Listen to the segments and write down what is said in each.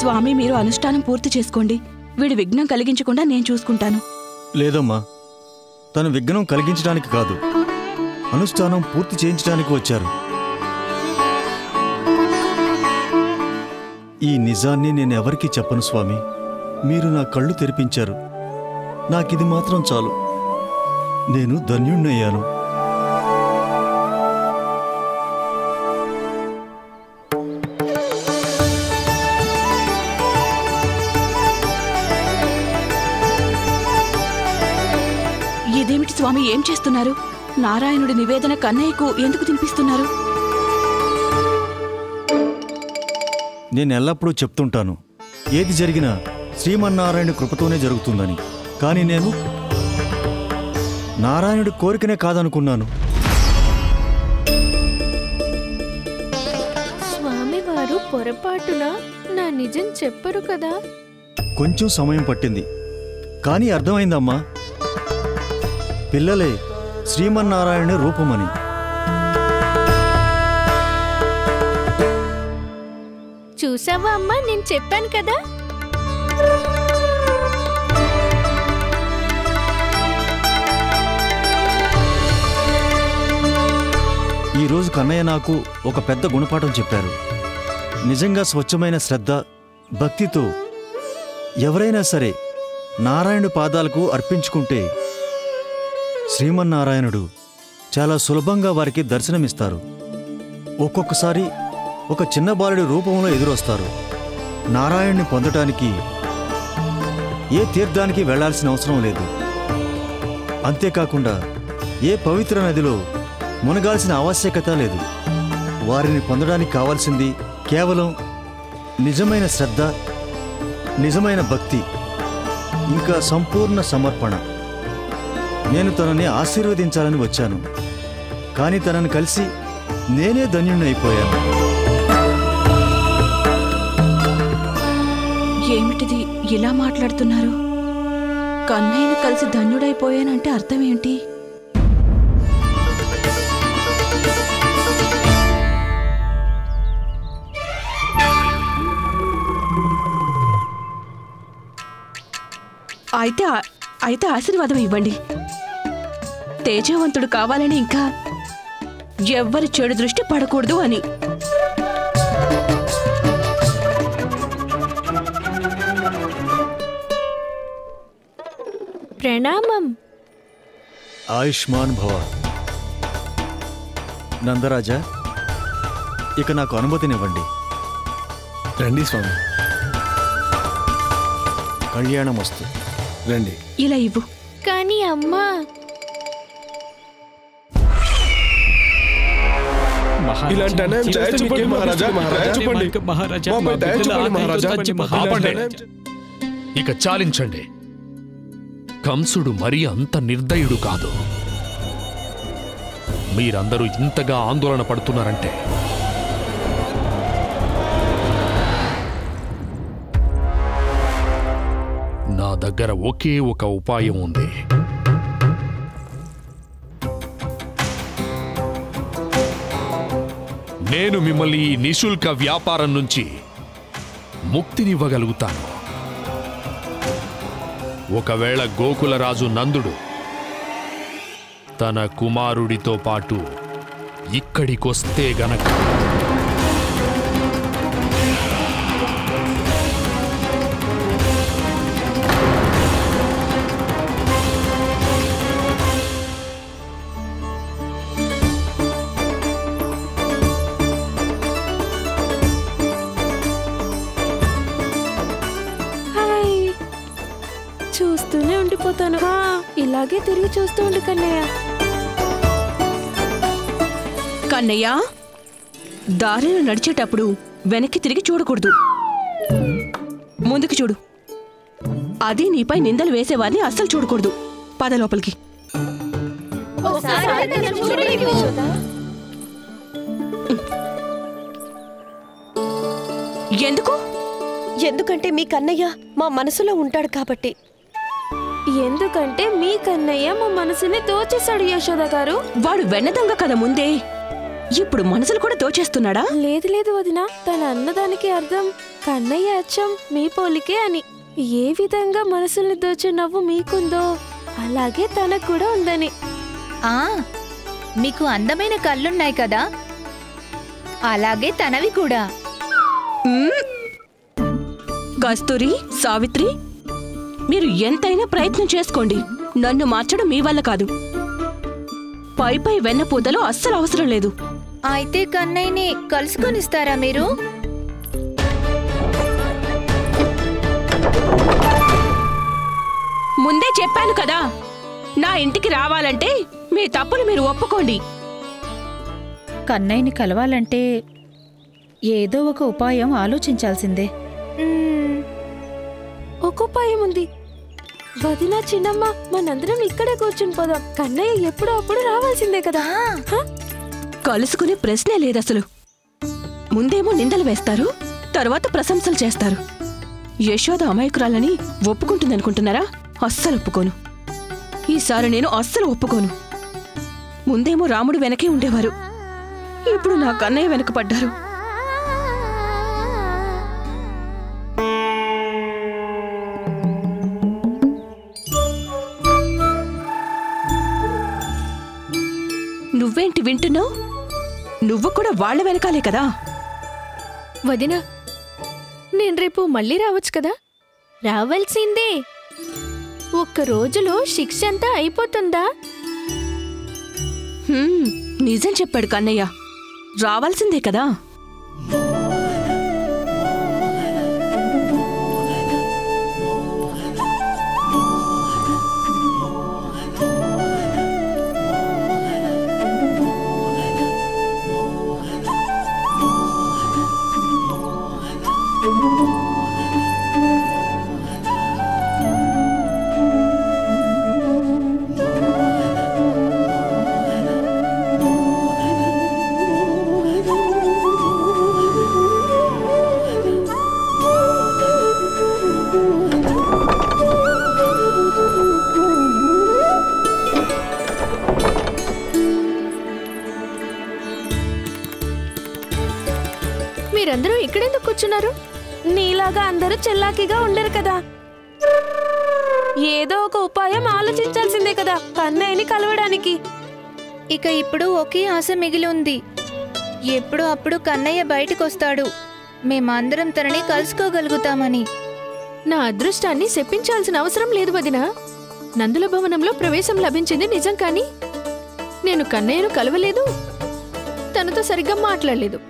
స్వామి, మీరు అనుష్ఠానం పూర్తి చేసుకోండి. వీడి విఘ్నం కలిగించకుండా నేను చూసుకుంటాను. లేదమ్మా, తను విఘ్నం కలిగించడానికి కాదు, అనుష్ఠానం పూర్తి చేయించడానికి వచ్చారు. ఈ నిజాన్ని నేనెవరికీ చెప్పను స్వామి. మీరు నా కళ్ళు తెరిపించారు. నాకిది మాత్రం చాలు. నేను ధన్యుణ్ణయ్యాను. ఇదేమిటి స్వామి, ఏం చేస్తున్నారు? నారాయణుడి నివేదన కన్నయ్యకు ఎందుకు తినిపిస్తున్నారు? నేనెల్లప్పుడూ చెప్తుంటాను, ఏది జరిగినా శ్రీమన్నారాయణ కృపతోనే జరుగుతుందని. కానీ నేను నారాయణుడి కోరికనే కాదనుకున్నాను. స్వామివారు పొరపాటున నా నిజం చెప్పరు కదా? కొంచెం సమయం పట్టింది, కానీ అర్థమైందమ్మా. పిల్లలే శ్రీమన్నారాయణ రూపమని. చూసావా అమ్మా, నేను చెప్పాను కదా. ఈరోజు కన్నయ్య నాకు ఒక పెద్ద గుణపాఠం చెప్పారు. నిజంగా స్వచ్ఛమైన శ్రద్ధ, భక్తితో ఎవరైనా సరే నారాయణుడి పాదాలకు అర్పించుకుంటే శ్రీమన్నారాయణుడు చాలా సులభంగా వారికి దర్శనమిస్తారు. ఒక్కొక్కసారి ఒక చిన్న బాలుడి రూపంలో ఎదురొస్తారు. నారాయణుని పొందటానికి ఏ తీర్థానికి వెళ్లాల్సిన అవసరం లేదు. అంతేకాకుండా ఏ పవిత్ర నదిలో మునగాల్సిన ఆవశ్యకత లేదు. వారిని పొందడానికి కావాల్సింది కేవలం నిజమైన శ్రద్ధ, నిజమైన భక్తి, ఇంకా సంపూర్ణ సమర్పణ. నేను తనని ఆశీర్వదించాలని వచ్చాను, కానీ తనని కలిసి నేనే ధన్యుణ్ణైపోయాను. ఏమిటిది, ఇలా మాట్లాడుతున్నారు? కన్నయ్యను కలిసి ధన్యుడైపోయానంటే అర్థం ఏంటి? అయితే ఆశీర్వాదం ఇవ్వండి. తేజవంతుడు కావాలని, ఇంకా ఎవ్వరి చెడు దృష్టి పడకూడదు అని. ప్రణామం. ఆయుష్మాన్ భవ. నందరాజా, ఇక నాకు అనుమతినివ్వండి. రండి స్వామి. కళ్యాణం వస్తు. రండి. ఇలా ఇవ్వు. కానీ అమ్మా, ఇలాంటి అన్యాయం చేయొద్దు మహారాజా. ఇక చాలించండి. కంసుడు మరీ అంత నిర్దయుడు కాదు. మీరందరూ ఇంతగా ఆందోళన పడుతున్నారంటే నా దగ్గర ఒకే ఒక ఉపాయం ఉంది. నేను మిమ్మల్ని ఈ నిశుల్క వ్యాపారం నుంచి ముక్తినివ్వగలుగుతాను. ఒకవేళ గోకులరాజు నందుడు తన కుమారుడితో పాటు ఇక్కడికొస్తే గనక చూస్తూనే ఉండిపోతాను. ఇలాగే తిరిగి చూస్తూ ఉండు కన్నయ్య. కన్నయ్య, దారిలో నడిచేటప్పుడు వెనక్కి తిరిగి చూడకూడదు, ముందుకు చూడు. అది నీపై నిందలు వేసేవారిని అస్సలు చూడకూడదు. పద లోపలికి. ఎందుకు? ఎందుకంటే మీ కన్నయ్య మా మనసులో ఉంటాడు కాబట్టి. ఎందుకంటే మీ కన్నయ్య మా మనసుని దోచేశాడు యశోద గారు. వాడు వెన్నదంగ కదా ముందే. ఇప్పుడు మనసులు కూడా దోచేస్తున్నాడా? లేదు లేదు వదిన, తన అన్నదానికి అర్థం కన్నయ్య అచ్చం మీ పోలికే అని. ఏ విధంగా మనసుల్ని దోచే నవ్వు మీకుందో అలాగే తనకు కూడా ఉందని. మీకు అందమైన కళ్ళున్నాయి కదా, అలాగే తనవి కూడా. కస్తూరి, సావిత్రి, మీరు ఎంతైనా ప్రయత్నం చేసుకోండి, నన్ను మార్చడం మీ వల్ల కాదు. పై పై వెన్నపూతలో అస్సలు అవసరం లేదు. అయితే కన్నయ్యని కలుసుకొనిస్తారా మీరు? ముందే చెప్పాను కదా, నా ఇంటికి రావాలంటే మీ తప్పులు మీరు ఒప్పుకోండి. కన్నయ్యని కలవాలంటే ఏదో ఒక ఉపాయం ఆలోచించాల్సిందే. ఒక ఉపాయం ఉంది. వదిన, చిన్నమ్మ, మనందరం ఇక్కడే కూర్చుని పోదాం. కన్నయ్య ఎప్పుడో అప్పుడు రావాల్సిందే కదా. కలుసుకునే ప్రశ్నే లేదసలు. ముందేమో నిందలు వేస్తారు, తర్వాత ప్రశంసలు చేస్తారు. యశోద అమాయకురాలని ఒప్పుకుంటుందనుకుంటున్నారా? అస్సలు ఒప్పుకోను. ఈసారి నేను అస్సలు ఒప్పుకోను. ముందేమో రాముడు వెనకే ఉండేవారు, ఇప్పుడు నా కన్నయ్య వెనక పడ్డారు. నువ్వేంటి వింటున్నావు? నువ్వు కూడా వాళ్ల వెనకాలే కదా. వదినా, నేను రేపు మళ్ళీ రావచ్చు కదా? రావాల్సిందే. ఒక్క రోజులో శిక్ష అంతా అయిపోతుందా? నిజం చెప్పాడు కన్నయ్య, రావాల్సిందే కదా. మీరందరూ ఇక్కడెందుకు కూర్చున్నారు? నీలాగా అందరూ చెల్లాకిగా ఉండరు కదా. ఏదో ఒక ఉపాయం ఆలోచించాల్సిందే కదా కన్నయ్యని కలవడానికి. ఇక ఇప్పుడు ఒకే ఆశ మిగిలి ఉంది. ఎప్పుడు అప్పుడు కన్నయ్య బయటకొస్తాడు, మేమందరం తనని కలుసుకోగలుగుతామని. నా అదృష్టాన్ని శపించాల్సిన అవసరం లేదు వదినా. నందుల భవనంలో ప్రవేశం లభించింది నిజం, కానీ నేను కన్నయ్యను కలవలేదు, తనతో సరిగ్గా మాట్లాడలేదు.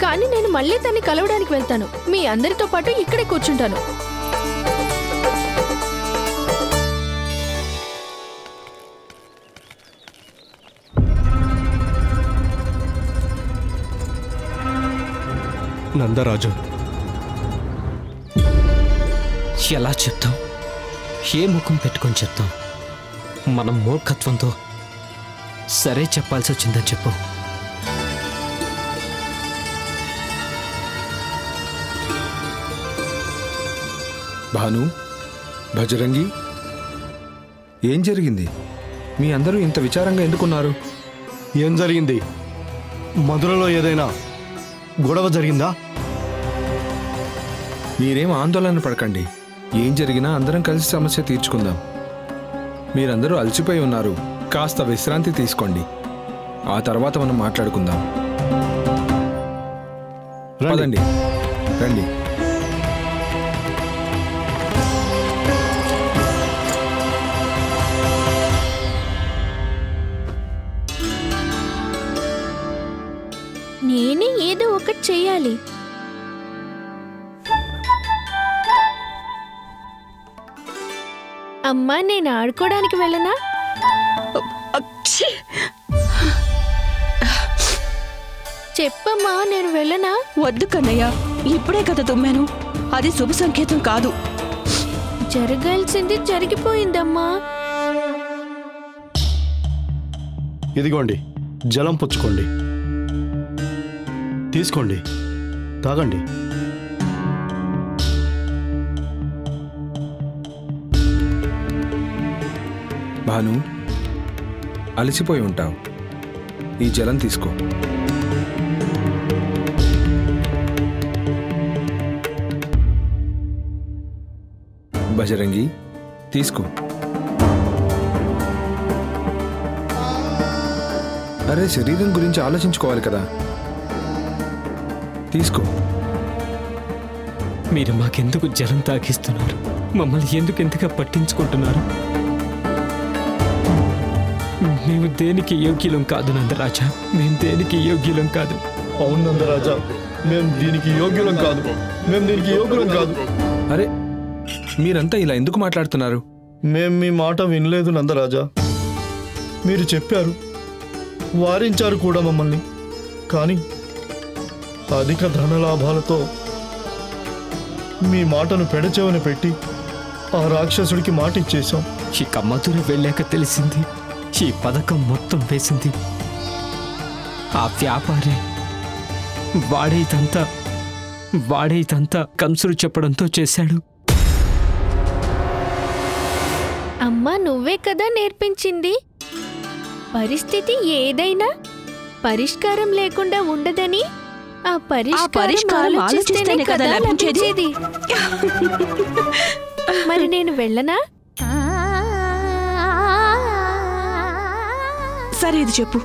కానీ నేను మళ్ళీ తన్ని కలవడానికి వెళ్తాను. మీ అందరితో పాటు ఇక్కడే కూర్చుంటాను. నందరాజు, ఎలా చెప్తాం? ఏ ముఖం పెట్టుకొని చెప్తాం? మనం మూర్ఖత్వంతో సరే చెప్పాల్సి వచ్చిందని చెప్పు. భాను, భజరంగి, ఏం జరిగింది? మీ అందరూ ఇంత విచారంగా ఎందుకున్నారు? ఏం జరిగింది? మధురలో ఏదైనా గొడవ జరిగిందా? మీరేం ఆందోళన పడకండి. ఏం జరిగినా అందరం కలిసి సమస్య తీర్చుకుందాం. మీరందరూ అలసిపోయి ఉన్నారు, కాస్త విశ్రాంతి తీసుకోండి. ఆ తర్వాత మనం మాట్లాడుకుందాం. రండి రండి. నేనే ఏదో ఒకటి చెయ్యాలి. అమ్మా, నేను ఆడుకోవడానికి వెళ్ళనా? చెప్పమ్మా, నేను వెళ్ళనా? వద్దు కన్నయ్య, ఇప్పుడే కదా తుమ్మాను, అది శుభ సంకేతం కాదు. జరగాల్సింది జరిగిపోయిందమ్మా. ఇదిగోండి, జలం పుచ్చుకోండి, తీసుకోండి, తాగండి. భాను, అలసిపోయి ఉంటావు, ఈ జలం తీసుకో. బజరంగి, తీసుకో. అరే, శరీరం గురించి ఆలోచించుకోవాలి కదా. తీసుకో. మీరు మాకెందుకు జలం తాగిస్తున్నారు? మమ్మల్ని ఎందుకు ఎంతగా పట్టించుకుంటున్నారు? మేము దేనికి యోగ్యులం కాదు నందరాజా, మేము దేనికి యోగ్యులం కాదు. అవును నందరాజా, మేము దీనికి యోగ్యులం కాదు, మేము దీనికి యోగ్యులం కాదు. అరే, మీరంతా ఇలా ఎందుకు మాట్లాడుతున్నారు? మేం మీ మాట వినలేదు నందరాజా. మీరు చెప్పారు, వారించారు కూడా మమ్మల్ని. కానీ అధిక ధనలాభాలతో మీ మాటను పెడచెవిన పెట్టి ఆ రాక్షసుడికి మాట ఇచ్చేశాం. ఇక మధుర వెళ్ళాక తెలిసింది, ఈ పథకం మొత్తం వేసింది ఆ వ్యాపారి. వాడేదంతా కంసుడు చెప్పడంతో చేశాడు. అమ్మా, నువ్వే కదా నేర్పించింది, పరిస్థితి ఏదైనా పరిష్కారం లేకుండా ఉండదని. ఆ పరిష్కారం ఆలోచిస్తేనే కదా లభించేది. మరి నేను వెళ్ళనా? సరే, ఇది చెప్పు.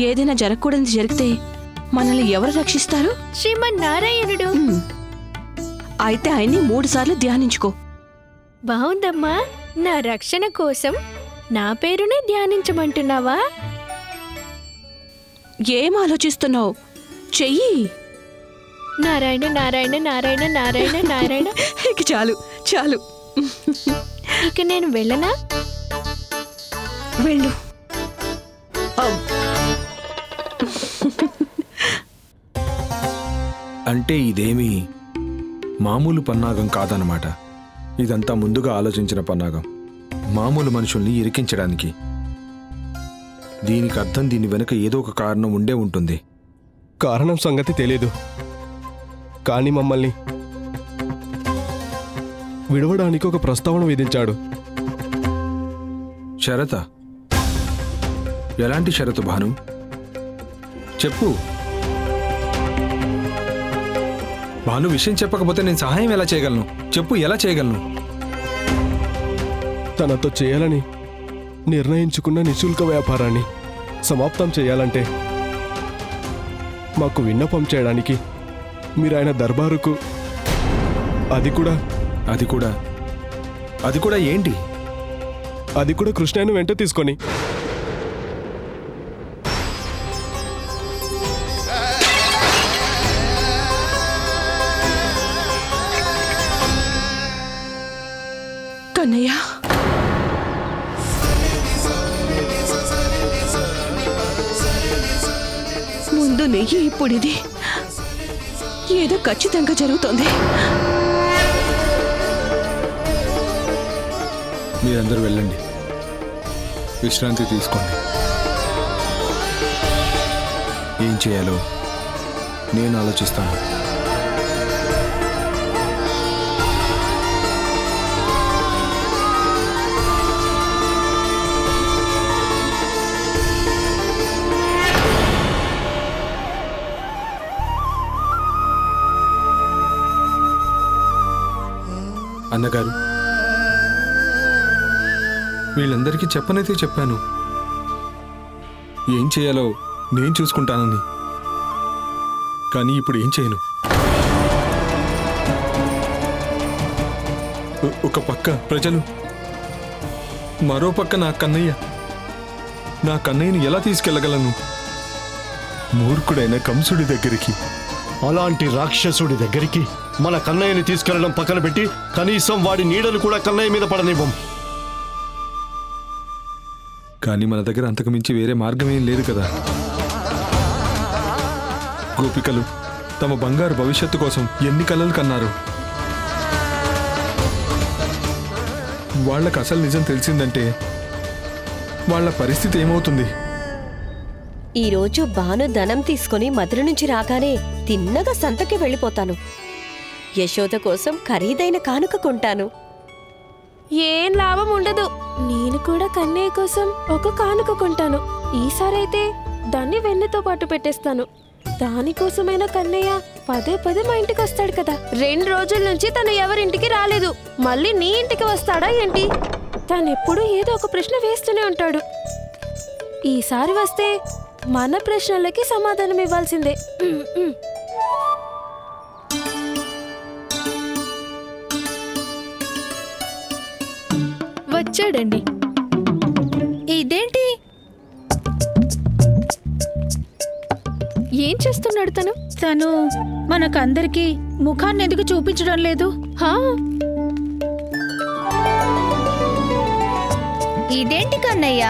ఏదైనా జరగకూడదు జరిగితే మనల్ని ఎవరు రక్షిస్తారు? శ్రీమన్నారాయణుడు. అయితే ఆయన్ని 3 సార్లు ధ్యానించుకో. బావుందమ్మా. నా రక్షణ కోసం నా పేరునే ధ్యానించమంటున్నావా? ఏం ఆలోచిస్తున్నావు? చెయ్యి. నారాయణ నారాయణ నారాయణ నారాయణ నారాయణ. ఇక చాలు చాలు. ఇక నేను వెళ్ళనా? వెళ్ళు. అంటే ఇదేమీ మామూలు పన్నాగం కాదన్నమాట. ఇదంతా ముందుగా ఆలోచించిన పన్నాగం, మామూలు మనుషుల్ని ఇరికించడానికి. దీనికి అర్థం దీని వెనుక ఏదో ఒక కారణం ఉండే ఉంటుంది. కారణం సంగతి తెలీదు, కానీ మమ్మల్ని విడవడానికి ఒక ప్రస్తావన విధించాడు. షరత? ఎలాంటి షరతు భాను? చెప్పు భాను. విషయం చెప్పకపోతే నేను సహాయం ఎలా చేయగలను? చెప్పు, ఎలా చేయగలను? తనతో చేయాలని నిర్ణయించుకున్న నిశుల్క వ్యాపారాన్ని సమాప్తం చేయాలంటే మాకు విన్నపం చేయడానికి మీరు ఆయన దర్బారుకు, అది కూడా ఏంటి? అది కూడా కృష్ణయ్యను వెంట తీసుకొని. కన్నయ్య, ముందు నెయ్యి, ఇప్పుడు ఇది. ఏదో ఖచ్చితంగా జరుగుతోంది. మీరందరూ వెళ్ళండి, విశ్రాంతి తీసుకోండి. ఏం చేయాలో నేను ఆలోచిస్తాను. అన్నగారు, వీళ్ళందరికీ చెప్పనైతే చెప్పాను, ఏం చేయాలో నేను చూసుకుంటానని. కానీ ఇప్పుడు ఏం చేయను? ఒక పక్క ప్రజలు, మరో పక్క నా కన్నయ్యని ఎలా తీసుకెళ్లగలను? మూర్ఖుడైన కంసుడి దగ్గరికి, అలాంటి రాక్షసుడి దగ్గరికి మన కన్నయ్యని తీసుకెళ్లడం పక్కన పెట్టి కనీసం వాడి నీడలు కూడా కన్నయ్య మీద పడనివ్వం. కానీ మన దగ్గర అంతకు మించి వేరే మార్గమేం లేదు కదా. గోపికలు తమ బంగారు భవిష్యత్తు కోసం ఎన్ని కలలు కన్నారు. వాళ్ళకు అసలు నిజం తెలిసిందంటే వాళ్ళ పరిస్థితి ఏమవుతుంది? ఈరోజు భాను ధనం తీసుకుని మధుర నుంచి రాగానే తిన్నగా సంతకి వెళ్ళిపోతాను. యశోద కోసం ఖరీదైన కానుక కొంటాను. ఏం లాభం ఉండదు. నేను కూడా కన్నయ్య కోసం ఒక కానుక కొంటాను. ఈసారైతే దాన్ని వెన్నతో పాటు పెట్టేస్తాను. దానికోసమైనా కన్నయ్య పదే పదే మా ఇంటికి వస్తాడు కదా. 2 రోజుల నుంచి తను ఎవరింటికి రాలేదు. మళ్ళీ నీ ఇంటికి వస్తాడా ఏంటి? తనెప్పుడు ఏదో ఒక ప్రశ్న వేస్తూనే ఉంటాడు. ఈసారి వస్తే మన ప్రశ్నలకి సమాధానం ఇవ్వాల్సిందే. వచ్చాడండి. ఇదేంటి? ఏం చేస్తున్నాడు తను? తను మనకందరికి ముఖాన్ని ఎందుకు చూపించడం లేదు? ఇదేంటి కన్నయ్య?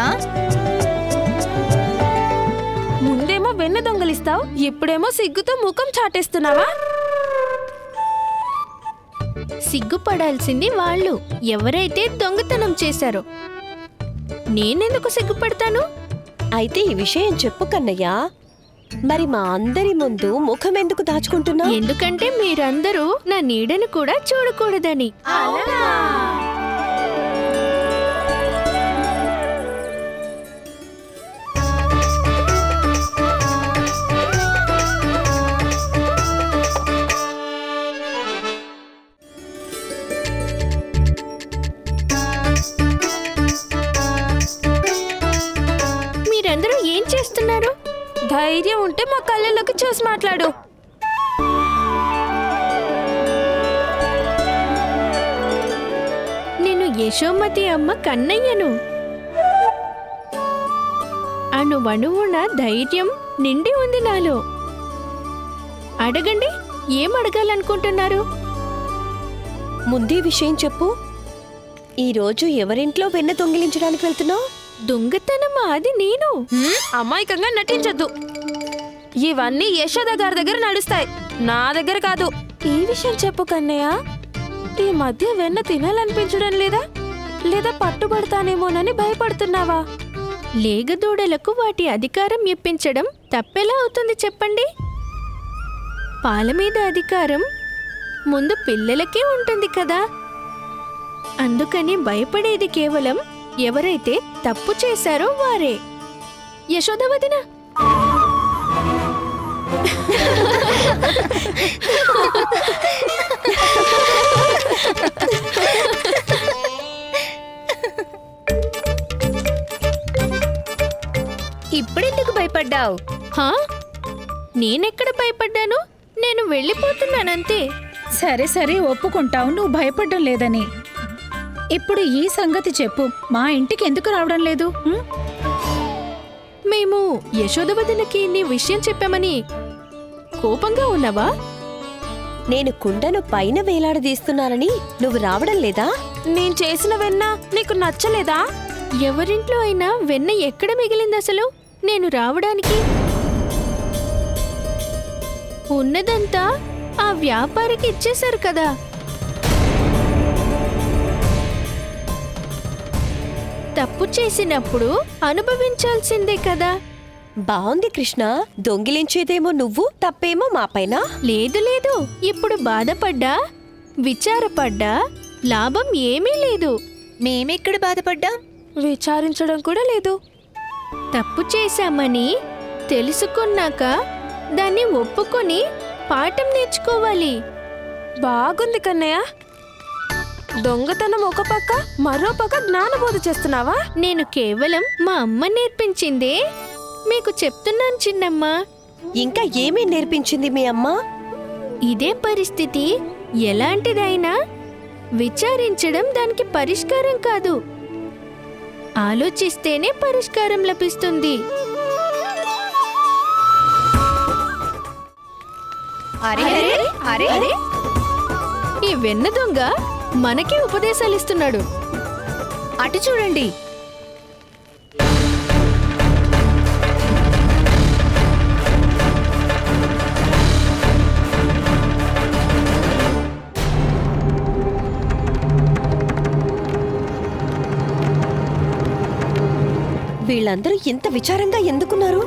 ముందేమో వెన్న దొంగలిస్తావు, ఇప్పుడేమో సిగ్గుతో ముఖం చాటేస్తున్నావా? సిగ్గుపడాల్సింది వాళ్ళు, ఎవరైతే దొంగతనం చేశారో. నేనెందుకు సిగ్గుపడతాను? అయితే ఈ విషయం చెప్పు కన్నయ్య. మరి మా అందరి ముందు ముఖం ఎందుకు దాచుకుంటున్నా? ఎందుకంటే మీరందరూ నా నీడను కూడా చూడకూడదని. మీరందరూ ఏం చేస్తున్నారు? ధైర్యం ఉంటే మా కళ్ళలోకి చూసి మాట్లాడు. నేను యశోమతి అమ్మ కన్నయ్యను. అణువణువున ధైర్యం నిండి ఉంది నాలో. అడగండి, ఏం అడగాలనుకుంటున్నారు? ముందే విషయం చెప్పు. ఈరోజు ఎవరింట్లో వెన్న దొంగిలించడానికి వెళ్తున్నావు? దొంగతనం అది నేను. అమాయకంగా నటించొద్దు. ఇవన్నీ యశోద గారి దగ్గర నడుస్తాయి, నా దగ్గర కాదు. ఈ విషయం చెప్పు కన్నయ్య. ఈ మధ్య వెన్న తినాలనిపించడం లేదా? లేదా పట్టుబడతానేమోనని భయపడుతున్నావా? లేగదూడలకు వాటి అధికారం ఇప్పించడం తప్పెలా అవుతుంది చెప్పండి? పాల మీద అధికారం ముందు పిల్లలకే ఉంటుంది కదా. అందుకని భయపడేది కేవలం ఎవరైతే తప్పు చేశారో వారే. యశోద వదిన, ఇప్పుడెందుకు భయపడ్డావు? నేనెక్కడ భయపడ్డాను? నేను వెళ్ళిపోతున్నానంతే. సరే సరే, ఒప్పుకుంటావు నువ్వు భయపడ్డం లేదని. ఇప్పుడు ఈ సంగతి చెప్పు, మా ఇంటికి ఎందుకు రావడం లేదు? మేము యశోద వదినకి నీ విషయం చెప్పామని కోపంగా ఉన్నావా? నేను కుండను పైన వేలాడదీస్తున్నానని నువ్వు రావడం లేదా? నేను చేసిన వెన్న నీకు నచ్చలేదా? ఎవరింట్లో అయినా వెన్న ఎక్కడ మిగిలింది అసలు నేను రావడానికి? ఉన్నదంతా ఆ వ్యాపారికి ఇచ్చేశారు కదా. తప్పు చేసినప్పుడు అనుభవించాల్సిందే కదా. బాగుంది కృష్ణ. దొంగిలించేదేమో నువ్వు, తప్పేమో మాపైన. లేదు లేదు, ఇప్పుడు బాధపడ్డా విచారపడ్డా లాభం ఏమీ లేదు. మేమెక్కడ బాధపడ్డాం? విచారించడం కూడా లేదు. తప్పు చేశామని తెలుసుకున్నాక దాన్ని ఒప్పుకొని పాఠం నేర్చుకోవాలి. బాగుంది కన్నయ్య. దొంగతనం ఒక పక్క, మరో పక్క జ్ఞానబోధ చేస్తున్నావా? నేను కేవలం మా అమ్మ నేర్పించిందే మీకు చెప్తున్నాను చిన్నమ్మ. ఇంకా ఏమీ నేర్పించింది మీ అమ్మ? ఇదే పరిస్థితి ఎలాంటిదైనా విచారించడం దానికి పరిష్కారం కాదు. ఆలోచిస్తేనే పరిష్కారం లభిస్తుంది. ఈ వెన్న దొంగ మనకి ఉపదేశాలు ఇస్తున్నాడు. అటు చూడండి. వీళ్ళందరూ ఇంత విచారంగా ఎందుకున్నారు?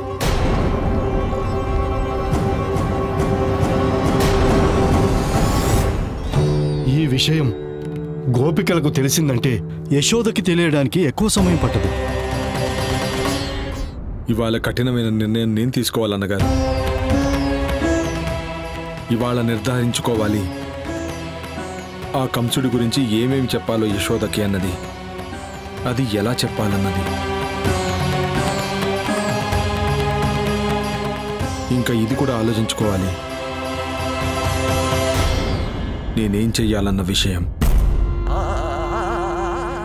ఈ విషయం గోపికలకు తెలిసిందంటే యశోదకి తెలియడానికి ఎక్కువ సమయం పట్టదు. ఇవాళ కఠినమైన నిర్ణయం నేను తీసుకోవాలన్నగారు. ఇవాళ నిర్ధారించుకోవాలి ఆ కంసుడి గురించి ఏమేమి చెప్పాలో యశోదకి అన్నది, అది ఎలా చెప్పాలన్నది. ఇంకా ఇది కూడా ఆలోచించుకోవాలి, నేనేం చెయ్యాలన్న విషయం.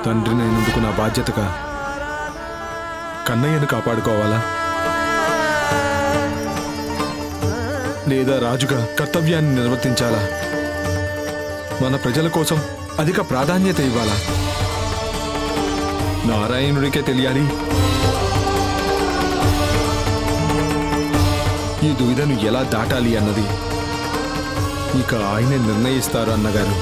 తండ్రినైనందుకు నా బాధ్యతగా కన్నయ్యను కాపాడుకోవాలా, లేదా రాజుగా కర్తవ్యాన్ని నిర్వర్తించాలా, మన ప్రజల కోసం అధిక ప్రాధాన్యత ఇవ్వాలా? నారాయణుడికే తెలియాలి. ఈ దువిధను ఎలా దాటాలి అన్నది ఇక ఆయనే నిర్ణయిస్తారు అన్నగారు.